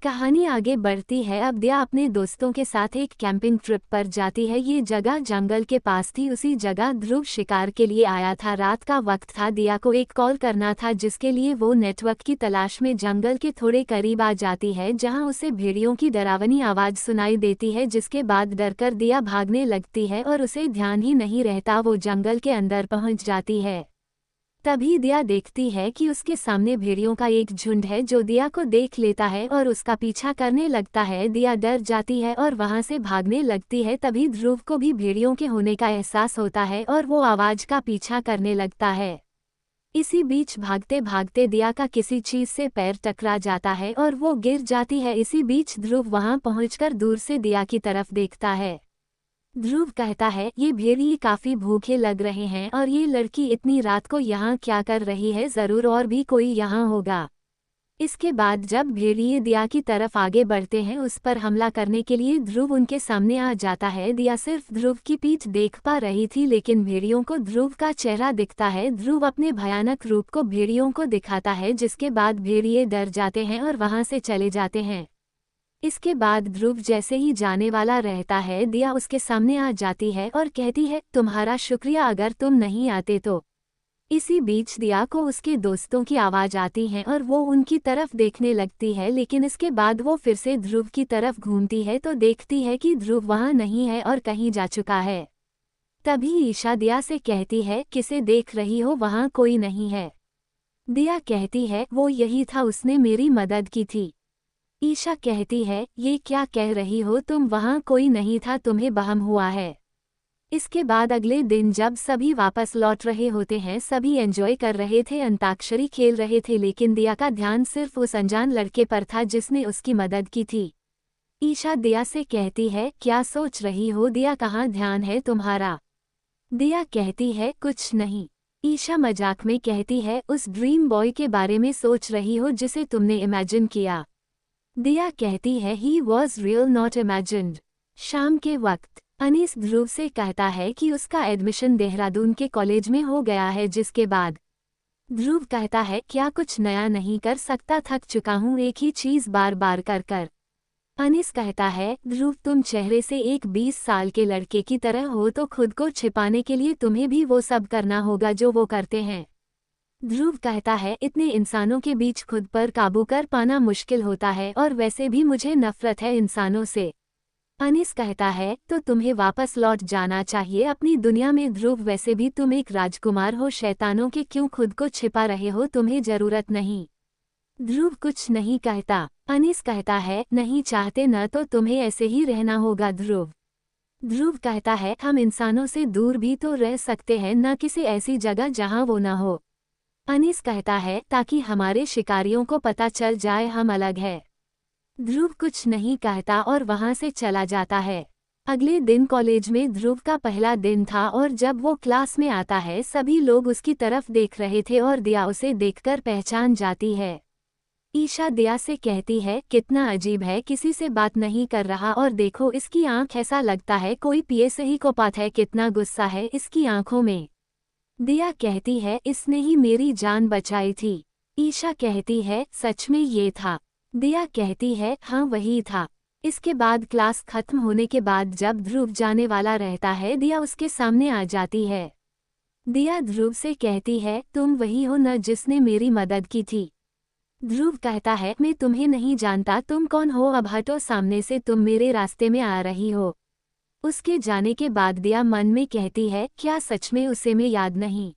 कहानी आगे बढ़ती है। अब दिया अपने दोस्तों के साथ एक कैंपिंग ट्रिप पर जाती है। ये जगह जंगल के पास थी। उसी जगह ध्रुव शिकार के लिए आया था। रात का वक्त था। दिया को एक कॉल करना था जिसके लिए वो नेटवर्क की तलाश में जंगल के थोड़े करीब आ जाती है, जहां उसे भेड़ियों की डरावनी आवाज सुनाई देती है, जिसके बाद डरकर दिया भागने लगती है और उसे ध्यान ही नहीं रहता। वो जंगल के अंदर पहुंच जाती है। तभी दिया देखती है कि उसके सामने भेड़ियों का एक झुंड है जो दिया को देख लेता है और उसका पीछा करने लगता है। दिया डर जाती है और वहां से भागने लगती है। तभी ध्रुव को भी भेड़ियों के होने का एहसास होता है और वो आवाज का पीछा करने लगता है। इसी बीच भागते भागते दिया का किसी चीज से पैर टकरा जाता है और वो गिर जाती है। इसी बीच ध्रुव वहां पहुंचकर दूर से दिया की तरफ देखता है। ध्रुव कहता है, ये भेड़िए काफी भूखे लग रहे हैं और ये लड़की इतनी रात को यहाँ क्या कर रही है, जरूर और भी कोई यहाँ होगा। इसके बाद जब भेड़िए दिया की तरफ आगे बढ़ते हैं उस पर हमला करने के लिए, ध्रुव उनके सामने आ जाता है। दिया सिर्फ ध्रुव की पीठ देख पा रही थी, लेकिन भेड़ियों को ध्रुव का चेहरा दिखता है। ध्रुव अपने भयानक रूप को भेड़ियों को दिखाता है, जिसके बाद भेड़िए डर जाते हैं और वहां से चले जाते हैं। इसके बाद ध्रुव जैसे ही जाने वाला रहता है, दिया उसके सामने आ जाती है और कहती है, तुम्हारा शुक्रिया, अगर तुम नहीं आते तो। इसी बीच दिया को उसके दोस्तों की आवाज आती है और वो उनकी तरफ देखने लगती है, लेकिन इसके बाद वो फिर से ध्रुव की तरफ घूमती है तो देखती है कि ध्रुव वहां नहीं है और कहीं जा चुका है। तभी ईशा दिया से कहती है, किसे देख रही हो, वहां कोई नहीं है। दिया कहती है, वो यही था, उसने मेरी मदद की थी। ईशा कहती है, ये क्या कह रही हो तुम, वहां कोई नहीं था, तुम्हें वहम हुआ है। इसके बाद अगले दिन जब सभी वापस लौट रहे होते हैं, सभी एंजॉय कर रहे थे, अंताक्षरी खेल रहे थे, लेकिन दिया का ध्यान सिर्फ उस अनजान लड़के पर था जिसने उसकी मदद की थी। ईशा दिया से कहती है, क्या सोच रही हो दिया, कहाँ ध्यान है तुम्हारा। दिया कहती है, कुछ नहीं। ईशा मजाक में कहती है, उस ड्रीम बॉय के बारे में सोच रही हो जिसे तुमने इमेजिन किया। दिया कहती है, he was real not imagined. शाम के वक्त अनीस ध्रुव से कहता है कि उसका एडमिशन देहरादून के कॉलेज में हो गया है, जिसके बाद ध्रुव कहता है, क्या कुछ नया नहीं कर सकता, थक चुका हूँ एक ही चीज बार बार कर कर। अनीस कहता है, ध्रुव तुम चेहरे से एक 20 साल के लड़के की तरह हो, तो खुद को छिपाने के लिए तुम्हें भी वो सब करना होगा जो वो करते हैं। ध्रुव कहता है, इतने इंसानों के बीच खुद पर काबू कर पाना मुश्किल होता है और वैसे भी मुझे नफरत है इंसानों से। अनीस कहता है, तो तुम्हें वापस लौट जाना चाहिए अपनी दुनिया में। ध्रुव वैसे भी तुम एक राजकुमार हो, शैतानों के क्यों खुद को छिपा रहे हो, तुम्हें जरूरत नहीं। ध्रुव कुछ नहीं कहता। अनीस कहता है, नहीं चाहते न तो तुम्हें ऐसे ही रहना होगा। ध्रुव कहता है, हम इंसानों से दूर भी तो रह सकते हैं, न किसी ऐसी जगह जहां वो न हो। अनीस कहता है, ताकि हमारे शिकारियों को पता चल जाए हम अलग है। ध्रुव कुछ नहीं कहता और वहां से चला जाता है। अगले दिन कॉलेज में ध्रुव का पहला दिन था और जब वो क्लास में आता है, सभी लोग उसकी तरफ देख रहे थे और दिया उसे देखकर पहचान जाती है। ईशा दिया से कहती है, कितना अजीब है, किसी से बात नहीं कर रहा और देखो इसकी आंख, ऐसा लगता है कोई साइकोपैथ है, कितना गुस्सा है इसकी आंखों में। दिया कहती है, इसने ही मेरी जान बचाई थी। ईशा कहती है, सच में ये था। दिया कहती है, हाँ वही था। इसके बाद क्लास खत्म होने के बाद जब ध्रुव जाने वाला रहता है, दिया उसके सामने आ जाती है। दिया ध्रुव से कहती है, तुम वही हो न जिसने मेरी मदद की थी। ध्रुव कहता है, मैं तुम्हें नहीं जानता, तुम कौन हो, अब हटो सामने से, तुम मेरे रास्ते में आ रही हो। उसके जाने के बाद दिया मन में कहती है, क्या सच में उसे मैं याद नहीं।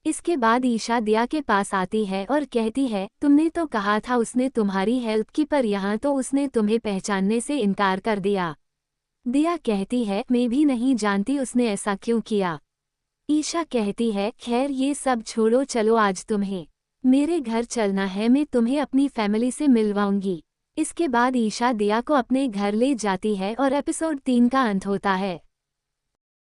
इसके बाद ईशा दिया के पास आती है और कहती है, तुमने तो कहा था उसने तुम्हारी हेल्प की, पर यहाँ तो उसने तुम्हें पहचानने से इनकार कर दिया। दिया कहती है, मैं भी नहीं जानती उसने ऐसा क्यों किया। ईशा कहती है, खैर ये सब छोड़ो, चलो आज तुम्हें मेरे घर चलना है, मैं तुम्हें अपनी फैमिली से मिलवाऊंगी। इसके बाद ईशा दिया को अपने घर ले जाती है और एपिसोड 3 का अंत होता है।